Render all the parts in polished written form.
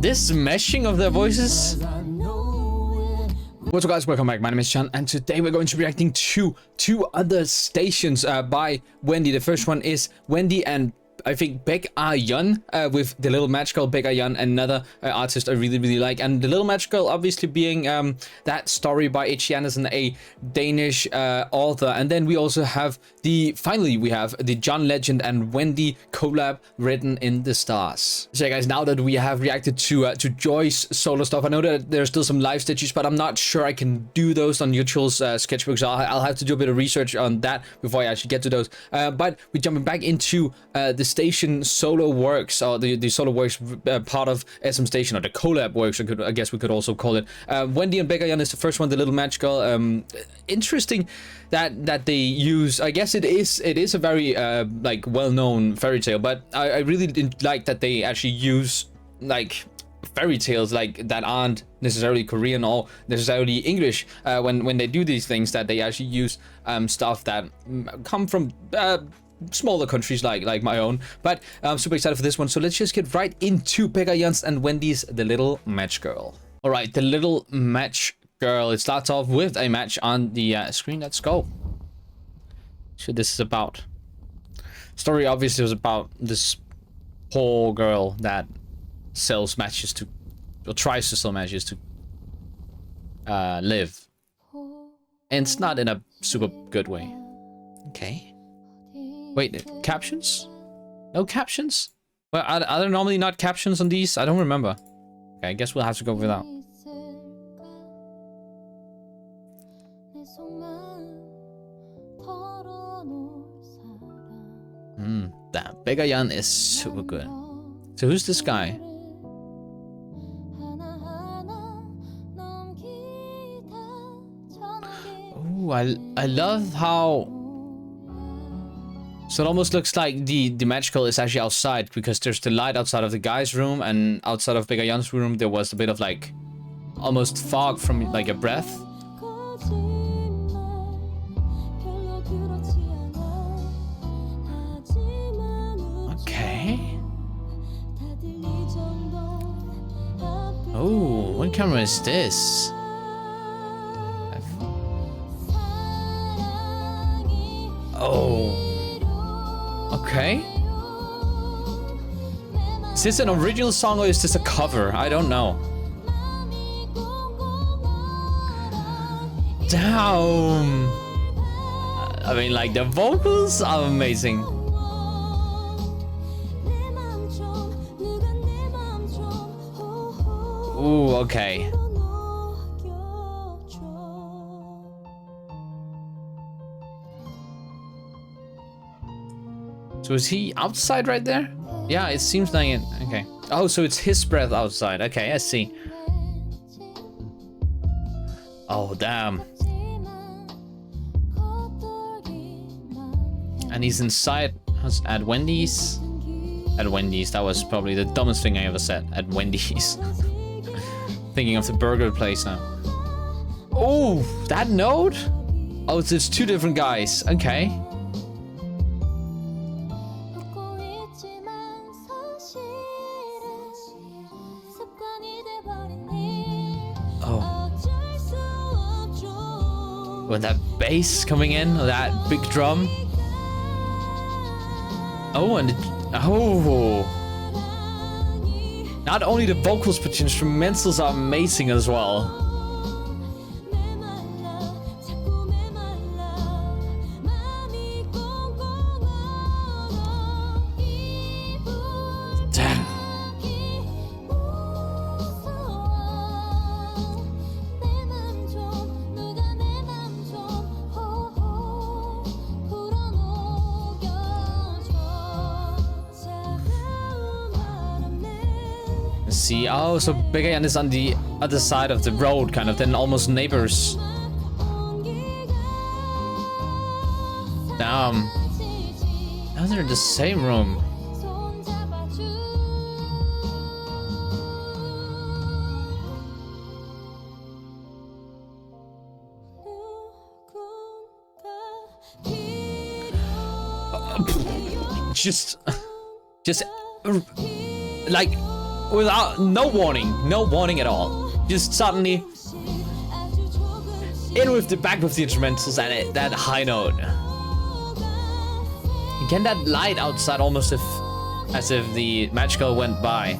This meshing of their voices. What's up, guys? Welcome back. My name is Shun, and today we're going to be reacting to two other stations by Wendy. The first one is Wendy and I think Beg Yun with the little match girl Beg Yun, another artist I really like. And the little match girl obviously being that story by H. Andersen, a Danish author. And then we also have finally we have the John Legend and Wendy collab, Written in the Stars. So yeah, guys, now that we have reacted to Joy's solo stuff, I know that there's still some live stitches, but I'm not sure I can do those on Neutral's sketchbook, so I'll have to do a bit of research on that before I actually get to those. But we're jumping back into the station solo works, or the solo works part of SM Station, or the collab works, I guess we could also call it. Wendy and Beg Yun is the first one, the little match girl. Interesting that they use, I guess it is a very like well-known fairy tale, but I really didn't like that they actually use like fairy tales like that aren't necessarily Korean or necessarily English when they do these things, that they actually use stuff that come from smaller countries like my own. But I'm super excited for this one, so let's just get right into Beg Yun's and Wendy's The Little Match Girl. All right, The Little Match Girl. It starts off with a match on the screen. Let's go. So this is about story. Obviously, was about this poor girl that sells matches to, or tries to sell matches to live, and it's not in a super good way. Okay. Wait, captions? No captions? Well, are there normally not captions on these? I don't remember. Okay, I guess we'll have to go without. Damn, Beg Yun is super good. So who's this guy? Oh, I love how. So it almost looks like the match girl is actually outside, because there's the light outside of the guy's room, and outside of Beg Yun's room there was a bit of like almost fog from like a breath. Okay. Oh, what camera is this? Oh. Okay. Is this an original song or is this a cover? I don't know. Damn. I mean, like, the vocals are amazing. Ooh, okay. So is he outside right there? Yeah, it seems like it. Okay. Oh, so it's his breath outside. Okay, I see. Oh, damn. And he's inside at Wendy's. At Wendy's. That was probably the dumbest thing I ever said. At Wendy's. Thinking of the burger place now. Oh, that note? Oh, it's two different guys. Okay. When that bass coming in, or that big drum. Oh, and not only the vocals, but the instrumentals are amazing as well. Damn. See, oh, so Beg Yun is on the other side of the road, kind of, then almost neighbors. Damn. Now they're in the same room. just like without no warning at all. Just suddenly in with the instrumentals and that high note. Again, that light outside, almost as if the match girl went by.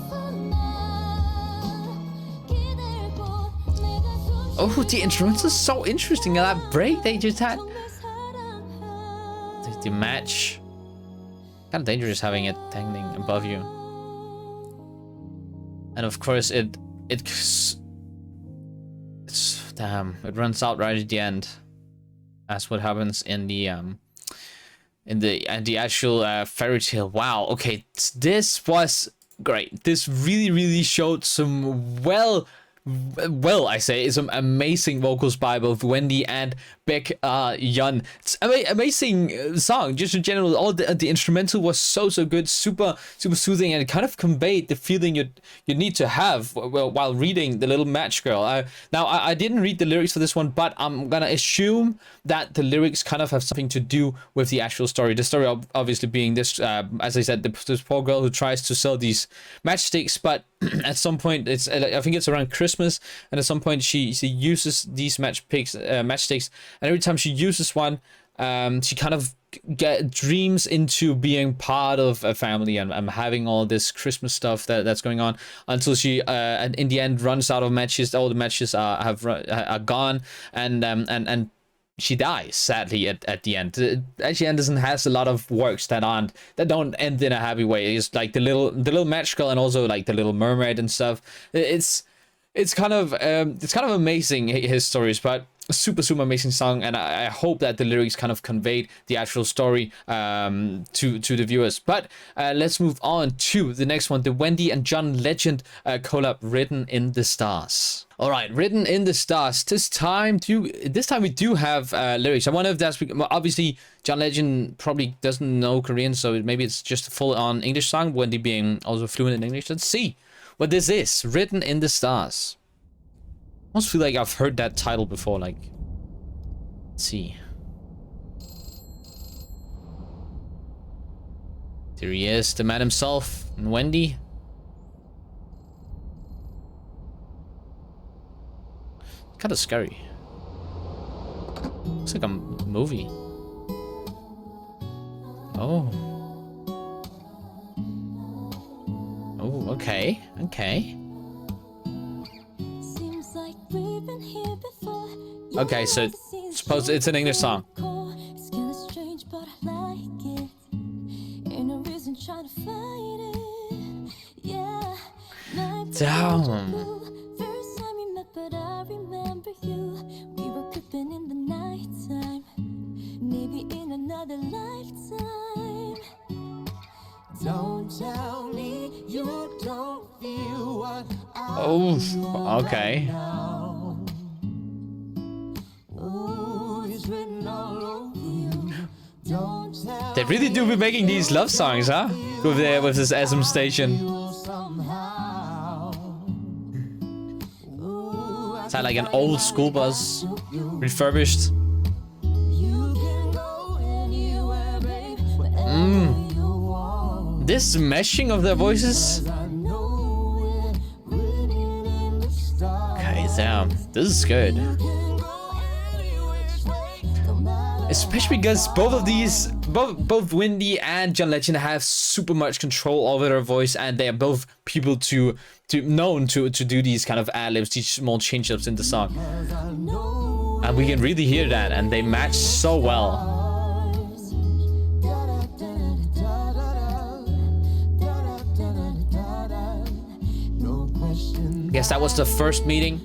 Oh, the instrumentals are so interesting. That break they just had. The match. Kind of dangerous having it dangling above you. And of course, it's damn. It runs out right at the end. That's what happens in the actual fairy tale. Wow. Okay, this was great. This really showed some I say some amazing vocals by both Wendy and Baek Yun. It's amazing song. Just in general, all the instrumental was so good, super soothing, and it kind of conveyed the feeling you need to have while reading The Little Match Girl. Now I didn't read the lyrics for this one, but I'm gonna assume that the lyrics kind of have something to do with the actual story. The story obviously being this, as I said, this poor girl who tries to sell these matchsticks, but at some point I think it's around Christmas, and at some point she uses these matchsticks, and every time she uses one, she kind of dreams into being part of a family and having all this Christmas stuff that's going on, until she in the end runs out of matches. All the matches are gone, and she dies sadly at the end. Actually, Anderson has a lot of works that don't end in a happy way. It's like the little match girl, and also like the Little Mermaid and stuff. It's kind of amazing, his stories, but super amazing song, and I hope that the lyrics kind of conveyed the actual story to the viewers. But let's move on to the next one, the Wendy and John Legend collab, Written in the Stars. All right, Written in the Stars. This time we do have lyrics. I wonder if that's because, obviously John Legend probably doesn't know Korean, so maybe it's just a full-on English song, Wendy being also fluent in English. Let's see what this is. Written in the Stars. I almost feel like I've heard that title before. Like, let's see. There he is, the man himself, and Wendy. Kind of scary. Looks like a movie. Oh. Oh, okay. Okay, so suppose it's an English song. Damn. Oh, okay. They really do be making these love songs, huh? With this SM station. Sound like an old school bus, refurbished. This meshing of their voices. Okay, damn, this is good. Especially because both Wendy and John Legend have super much control over their voice, and they are both people known to do these kind of ad-libs, these small change-ups in the song. And we can really hear that, and they match so well. Guess that was the first meeting.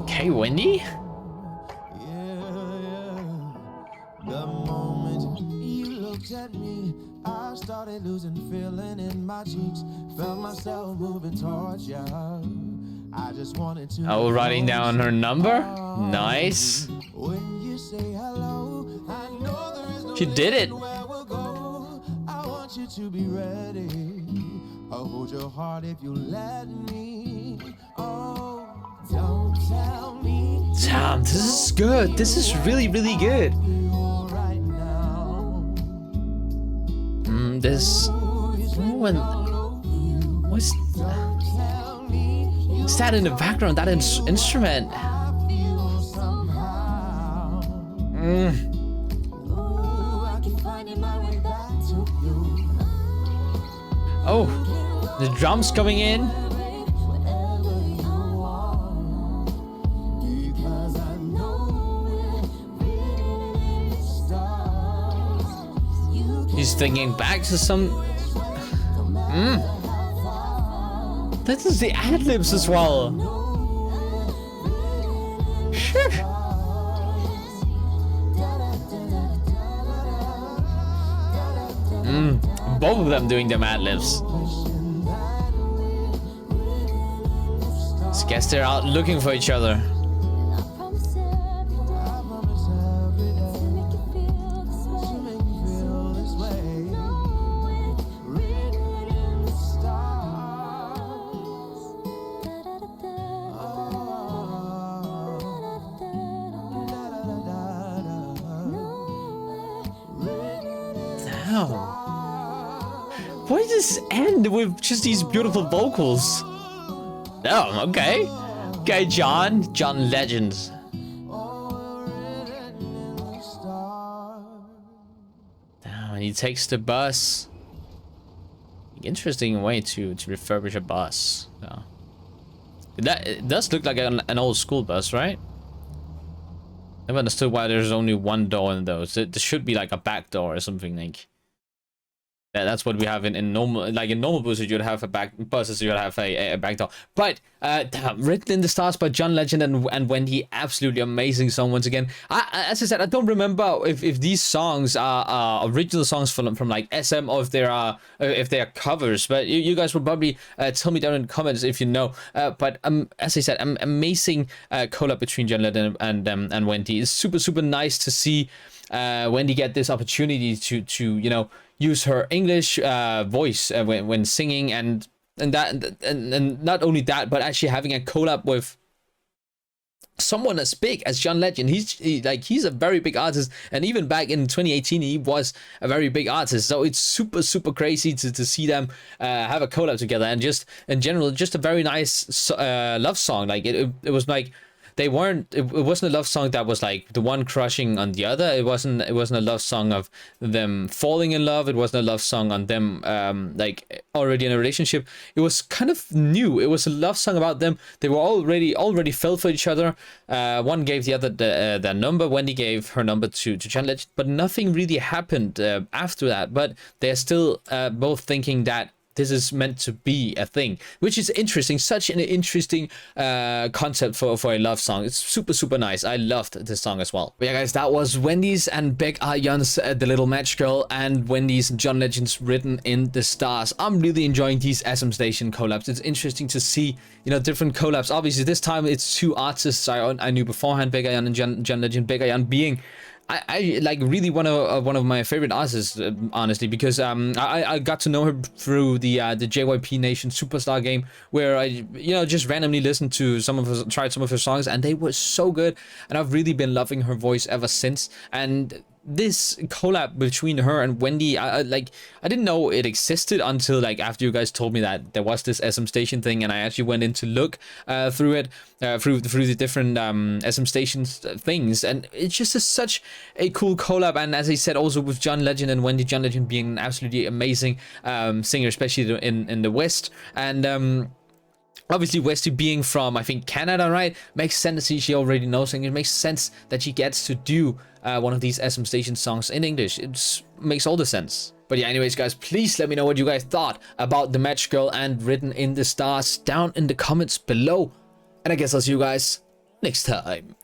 Okay, Wendy? The moment you looked at me, I started losing feeling in my cheeks. Felt myself moving towards you. I just wanted to. Oh, writing down her number? Nice. When you say hello, I know there is no She did it. where we'll go. I want you to be ready. I'll hold your heart if you let me. Oh, don't tell me. Damn, this is good. This is really good. this. When what's that in the background? That instrument. Oh, the drums coming in. He's thinking back to some. This is the ad-libs as well. Both of them doing them ad-libs. I guess they're out looking for each other. Why does this end with just these beautiful vocals? Oh, okay. Okay, John Legend. Damn, he takes the bus. Interesting way to refurbish a bus. So. It does look like an old school bus, right? I've understood why there's only one door in those. There should be like a back door or something like. That's what we have in normal, like in normal buses, you'd have a buses, you'd have a back door. But Written in the Stars by John Legend and Wendy, absolutely amazing song once again. As I said, I don't remember if these songs are original songs from like SM or if they are covers. But you guys will probably tell me down in the comments if you know. But as I said, amazing collab between John Legend and Wendy. It's super nice to see Wendy get this opportunity to you know, use her English voice when singing, and not only that, but actually having a collab with someone as big as John Legend. He's a very big artist, and even back in 2018 he was a very big artist. So it's super crazy to see them have a collab together, and just in general, just a very nice love song. Like it was like. It wasn't a love song that was like the one crushing on the other. It wasn't a love song of them falling in love. It wasn't a love song on them like already in a relationship. It was kind of new. It was a love song about them. They were already fell for each other. One gave the other their number. Wendy gave her number to John Legend, but nothing really happened after that. But they're still both thinking that this is meant to be a thing, which is interesting. Such an interesting concept for a love song. It's super nice. I loved this song as well. But yeah, guys, that was Wendy's and Baek Ah-yeon's The Little Match Girl, and Wendy's and John Legend's Written in the Stars. I'm really enjoying these SM Station collabs. It's interesting to see, you know, different collabs. Obviously, this time it's two artists I knew beforehand, Baek Ah-yeon and John Legend. Baek Ah-yeon being I like really one of my favorite artists, honestly, because I got to know her through the JYP Nation Superstar game, where I just randomly listened to tried some of her songs, and they were so good, and I've really been loving her voice ever since. And this collab between her and Wendy, I didn't know it existed until like after you guys told me that there was this SM Station thing, and I actually went in to look through it, through the different SM Stations things, and it's just such a cool collab. And as I said, also with John Legend and Wendy, John Legend being an absolutely amazing singer, especially in the West, and obviously Westy being from, I think, Canada, right? Makes sense that she already knows English. It makes sense that she gets to do one of these SM Station songs in English. It makes all the sense. But yeah, anyways, guys, please let me know what you guys thought about The Match Girl and Written in the Stars down in the comments below. And I guess I'll see you guys next time.